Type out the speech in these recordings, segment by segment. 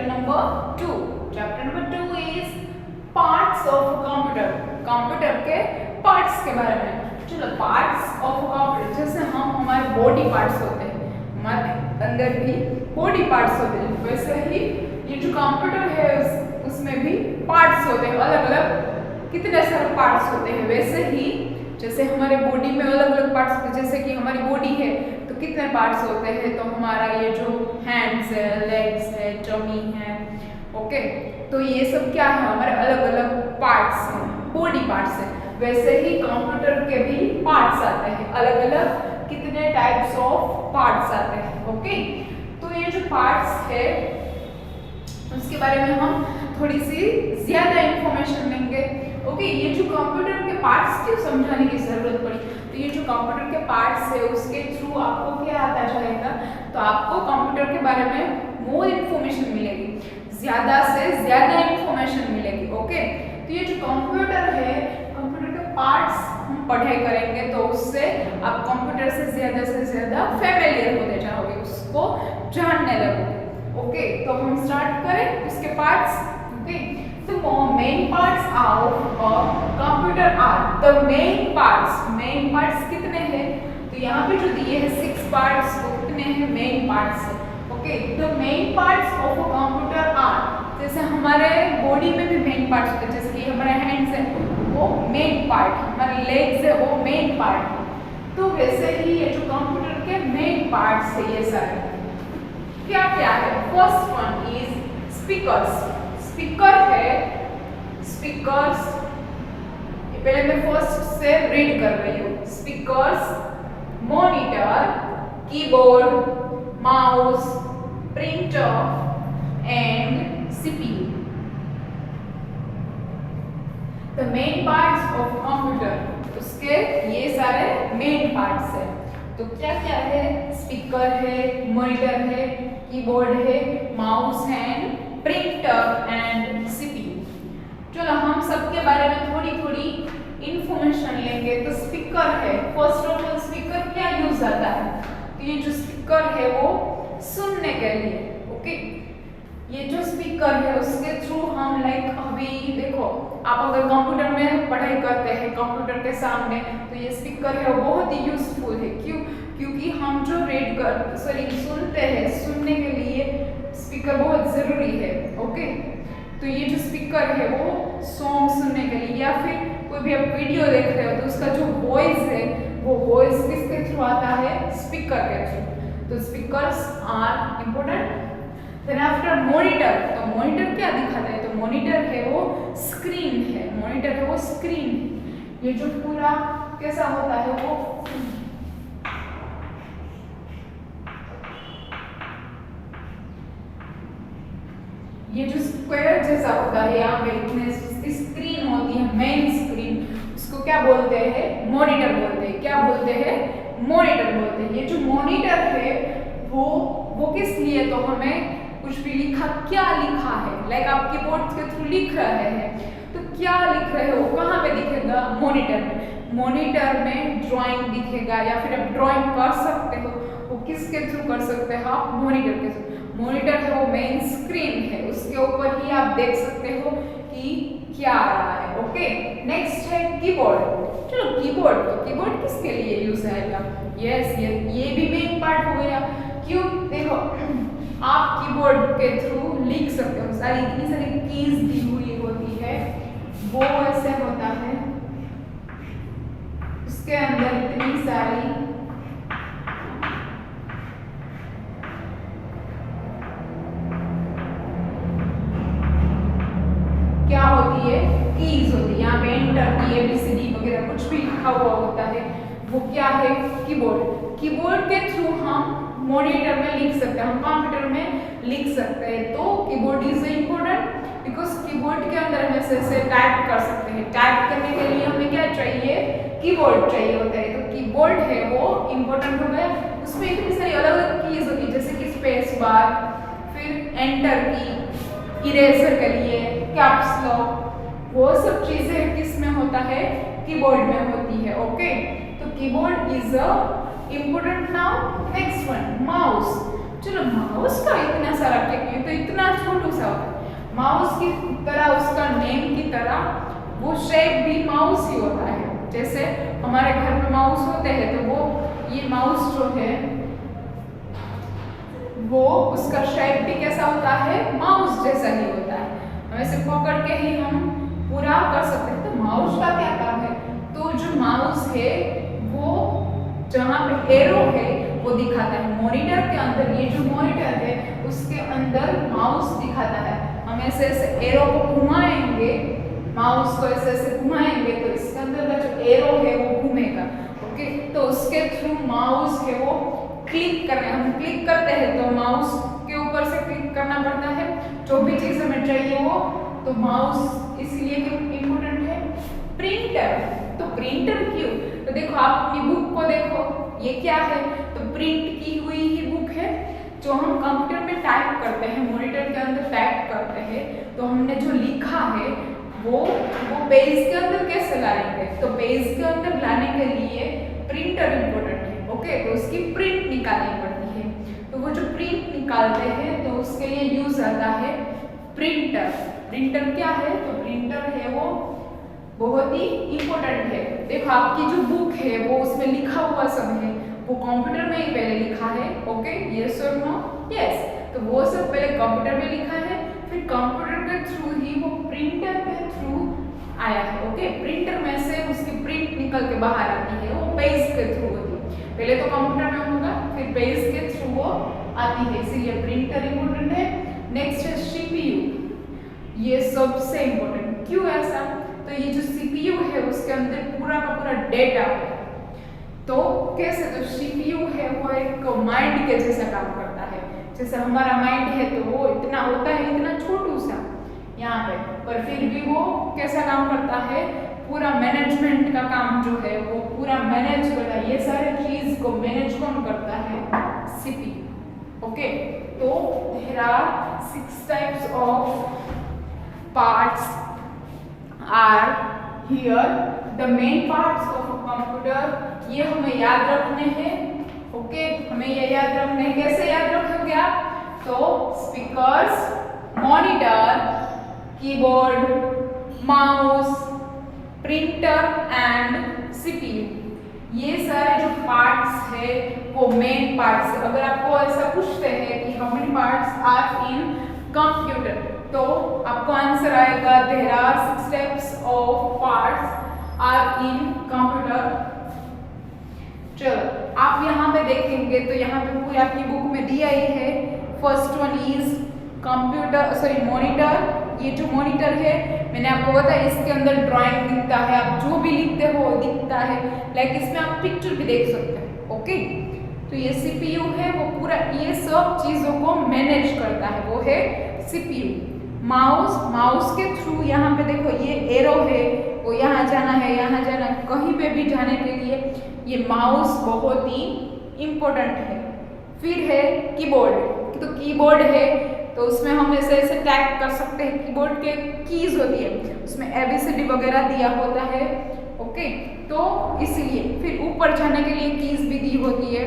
Number 2। Chapter number 2 is parts of computer. Computer के parts के बारे में। चलो पार्ट्स ऑफ कंप्यूटर, जैसे हमारे बॉडी पार्ट्स होते हैं, हमारे अंदर भी बॉडी पार्ट्स होते हैं, वैसे ही ये जो कंप्यूटर है उसमें भी पार्ट्स होते हैं, अलग अलग कितने सारे पार्ट्स होते हैं। वैसे ही जैसे हमारे बॉडी में अलग अलग पार्ट्स होते हैं, जैसे कि हमारी बॉडी है तो कितने पार्ट्स होते हैं, तो हमारा ये जो हैंड्स है, लेग्स है, टमी है, ओके, तो ये सब क्या है, हमारे अलग अलग पार्ट्स हैं, बॉडी पार्ट्स हैं। वैसे ही कंप्यूटर के भी पार्ट्स आते हैं, अलग अलग कितने टाइप्स ऑफ पार्ट्स आते हैं, ओके। तो ये जो पार्ट्स है उसके बारे में हम थोड़ी सी ज्यादा इंफॉर्मेशन लेंगे, ओके। ये जो कंप्यूटर के पार्ट्स क्यों समझाने की जरूरत पड़ी, तो ये जो कंप्यूटर के पार्ट्स है उसके थ्रू आपको क्या आता जाएगा, तो आपको कंप्यूटर के बारे में मोर इंफॉर्मेशन मिलेगी, ज्यादा से ज्यादा इंफॉर्मेशन मिलेगी, ओके। तो ये जो कंप्यूटर है, कंप्यूटर के पार्ट्स हम पढ़ाई करेंगे तो उससे आप कंप्यूटर से ज्यादा फेमिलियर होते जाओगे, उसको जानने लगोगे, ओके। तो हम स्टार्ट करें उसके पार्ट्स, ओके। तो main parts of computer are the main parts कितने हैं, तो यहाँ पे जो दिए हैं 6 पार्ट्स, वो कितने हैं, मेन पार्ट्स है, okay. The main parts of computer are, जैसे हमारे बॉडी में भी मेन पार्ट्स होते हैं, जैसे कि हमारे हैंड्स है वो मेन पार्ट, हमारे लेग्स है वो मेन पार्ट है, तो वैसे ही ये जो कंप्यूटर के मेन पार्ट्स है ये सारे क्या क्या है। First one is speakers. Speaker है, स्पीकर्स पहले मैं फर्स्ट से रीड कर रही हूँ। Speakers, monitor, keyboard, mouse, printer and CPU. The main parts of computer, उसके ये सारे मेन पार्ट्स है। तो क्या क्या है, स्पीकर है, मॉनिटर है, कीबोर्ड है, माउस है, प्रिंटर एंड सीपीयू। चलो हम सबके बारे में थोड़ी थोड़ी इंफॉर्मेशन लेंगे। तो स्पीकर है, फर्स्ट ऑफ ऑल स्पीकर क्या यूज आता है, तो ये जो स्पीकर है वो सुनने के लिए, ओके। ये जो स्पीकर है उसके थ्रू हम अभी देखो आप अगर कंप्यूटर में पढ़ाई करते हैं कंप्यूटर के सामने, तो ये स्पीकर है वो बहुत ही यूजफुल है। क्यों, क्योंकि हम जो सुनते हैं, सुनने के लिए स्पीकर बहुत ज़रूरी है, ओके। तो ये जो स्पीकर है वो सॉन्ग सुनने के लिए, या फिर कोई भी आप वीडियो देख रहे हो तो उसका जो वॉइस है वो वॉइस किसके थ्रू आता है, स्पीकर के थ्रू। तो speakers are important. Then after monitor, तो मॉनिटर क्या दिखाता है, तो मॉनिटर है वो स्क्रीन है, मॉनिटर है वो स्क्रीन। ये जो पूरा कैसा होता है वो ये जो स्क्वायर जैसा होता है, यहाँ पे इसकी स्क्रीन होती है, मेन स्क्रीन, उसको क्या बोलते हैं, मॉनिटर बोलते हैं। क्या बोलते हैं, मॉनिटर बोलते हैं। ये जो मॉनिटर है वो किस लिए, तो हमें कुछ भी क्या लिखा है, आप कीबोर्ड के थ्रू लिख रहे हैं, तो क्या लिख रहे हो, कहाँ पे दिखेगा, मॉनिटर में। मॉनिटर में ड्राइंग दिखेगा, या फिर आप ड्राइंग कर सकते हो, वो किसके थ्रू कर सकते हो आप, मॉनिटर के थ्रू। मॉनिटर है वो मेन स्क्रीन है, उसके ऊपर ही आप देख सकते हो कि क्या आ रहा है, ओके। नेक्स्ट है कीबोर्ड। चलो कीबोर्ड, तो कीबोर्ड किसके लिए यूज आएगा, यस ये भी मेन पार्ट हो गया। क्यों, देखो आप कीबोर्ड के थ्रू लिख सकते हो, इतनी सारी कीज दी हुई होती है, वो ऐसे होता है, उसके अंदर इतनी सारी क्या होती है, कीज होती है। यहाँ पे एंटर की, ABCD वगैरह कुछ भी लिखा हुआ होता है, वो क्या है, कीबोर्ड। कीबोर्ड के थ्रू हम मॉनिटर में लिख सकते हैं, हम कंप्यूटर में लिख सकते हैं। तो keyboard is important because keyboard के अंदर हम ऐसे टाइप कर सकते हैं। टाइप करने के लिए हमें क्या चाहिए, कीबोर्ड चाहिए होता है। तो कीबोर्ड है वो इम्पोर्टेंट हो गया। उसमें इतनी सारी अलग अलग कीज होती है, जैसे कि स्पेस बार, फिर एंटर की, इरेजर के लिए कैप्स लॉक, वो सब चीजें किस में होता है, कीबोर्ड में होती है, ओके। तो keyboard is a important. Now next one, mouse. चलो माउस का इतना सारा तो इतना छोटू सा होता है। माउस की तरह, उसका नेम की तरह वो शेप भी माउस ही होता है। जैसे हमारे घर में माउस होते हैं तो वो ये माउस जो है वो उसका शेप भी कैसा होता है, माउस जैसा ही होता है। हम ऐसे पकड़ के ही हम पूरा कर सकते हैं। तो माउस का क्या काम है, तो जो माउस है वो जहाँ पे एरो है वो दिखाता है। मॉनिटर के अंदर, ये जो मॉनिटर है उसके अंदर माउस दिखाता है। हम ऐसे ऐसे एरो को घुमाएंगे, माउस को ऐसे ऐसे घुमाएंगे तो इसके अंदर का जो एरो है वो घूमेगा। ओके, तो उसके थ्रू माउस है वो क्लिक करना है। हम क्लिक करते हैं तो माउस के ऊपर से क्लिक करना पड़ता है जो भी चीज़ हमें चाहिए वो। तो माउस इसलिए क्यों इम्पोर्टेंट है। प्रिंटर, तो प्रिंटर क्यों, तो देखो आप अपनी बुक को देखो, ये क्या है, तो प्रिंट की हुई ही बुक है जो हम कंप्यूटर में टाइप करते हैं, मॉनिटर के अंदर टाइप करते हैं। तो हमने जो लिखा है वो पेज के अंदर कैसे लाएंगे, तो पेज के अंदर लाने के लिए प्रिंटर इम्पोर्टेंट है। ओके, तो उसकी प्रिंट निकालनी पड़ती है। तो वो जो प्रिंट निकालते हैं तो उसके लिए यूज आता है प्रिंटर। प्रिंटर क्या है, तो प्रिंटर है वो बहुत ही इम्पोर्टेंट है। देखो आपकी जो बुक है वो उसमें लिखा हुआ सब है वो कंप्यूटर में ही पहले लिखा है। ओके, यस और नो, यस, तो वो सब पहले कंप्यूटर में लिखा है, फिर कंप्यूटर के थ्रू ही वो प्रिंटर के थ्रू आया है। ओके, प्रिंटर में से उसकी प्रिंट निकल के बाहर आती है, वो पेज के थ्रू होती है। पहले तो कंप्यूटर में होगा फिर पेज के थ्रू वो आती है, इसीलिए प्रिंटर इम्पोर्टेंट है। नेक्स्ट है सीपीयू, ये सबसे इम्पोर्टेंट। क्यों ऐसा, तो ये जो सीपीयू है उसके अंदर पूरा का पूरा डेटा है। तो कैसे, तो सीपीयू है वो एक माइंड के जैसा काम करता है। जैसे हमारा माइंड है तो वो इतना होता है, इतना छोटू सा यहाँ पे, पर फिर भी वो कैसा काम करता है, पूरा मैनेजमेंट का काम जो है वो पूरा मैनेज करता है। ये सारे चीज को मैनेज कौन करता है, सीपीयू। ओके, तो there are 6 types of parts are here. The main parts of a computer, ये हमें याद रखने हैं। ओके, हमें ये याद रखने हैं। कैसे याद रखोगे आप, तो speakers, monitor, keyboard, mouse, printer and CPU, ये सारे जो पार्ट्स है वो मेन पार्ट्स है। अगर आपको ऐसा पूछते हैं कि how many parts are in computer, तो आपको आंसर आएगा there are 6 types of parts are in computer. चलो आप यहाँ पे देखेंगे तो यहाँ पे पूरी आपकी बुक में दिया ही है। First one is computer, sorry monitor. ये जो मॉनिटर है मैंने आपको बताया इसके अंदर ड्राइंग दिखता है, आप जो भी लिखते हो दिखता है, लाइक इसमें आप पिक्चर भी देख सकते हैं। ओके, तो ये सीपीयू है वो पूरा ये सब चीज़ों को मैनेज करता है, वो है सीपीयू। माउस, माउस के थ्रू यहाँ पे देखो ये एरो है, वो यहाँ जाना है, यहाँ जाना, कहीं पे भी जाने के लिए ये माउस बहुत ही इम्पोर्टेंट है। फिर है कीबोर्ड, तो कीबोर्ड है तो उसमें हम ऐसे ऐसे टाइप कर सकते हैं। कीबोर्ड के कीज होती है, उसमें ABCD वगैरह दिया होता है। ओके, तो इसलिए फिर ऊपर जाने के लिए कीज भी दी होती है।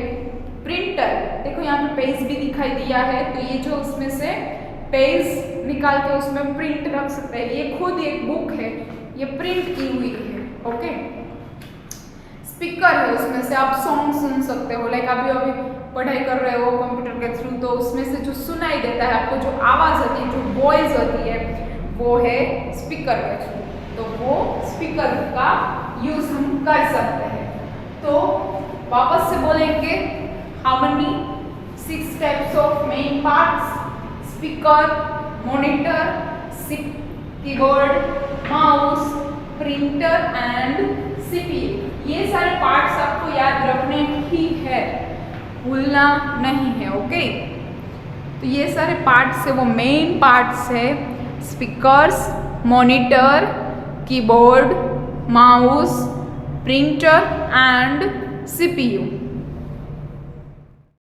प्रिंटर, देखो यहाँ पे पेज भी दिखाई दिया है, तो ये जो उसमें से पेज निकाल के उसमें प्रिंट रख सकते हैं। ये खुद एक बुक है, ये प्रिंट की हुई है। ओके, स्पीकर है, उसमें से आप सॉन्ग सुन सकते हो, लाइक अभी पढ़ाई कर रहे हो कंप्यूटर के थ्रू, तो उसमें से जो सुनाई देता है आपको, जो आवाज़ आती है, जो वॉइस होती है, वो है स्पीकर के थ्रू। तो वो स्पीकर का यूज़ हम कर सकते हैं। तो वापस से बोलेंगे, how many 6 types of main parts, speaker, monitor, keyboard, mouse, printer and CPU. ये सारे पार्ट्स आपको याद रखने ही है, भूलना नहीं है। ओके, तो ये सारे पार्ट्स है वो मेन पार्ट्स है, speakers, monitor, keyboard, mouse, printer and CPU.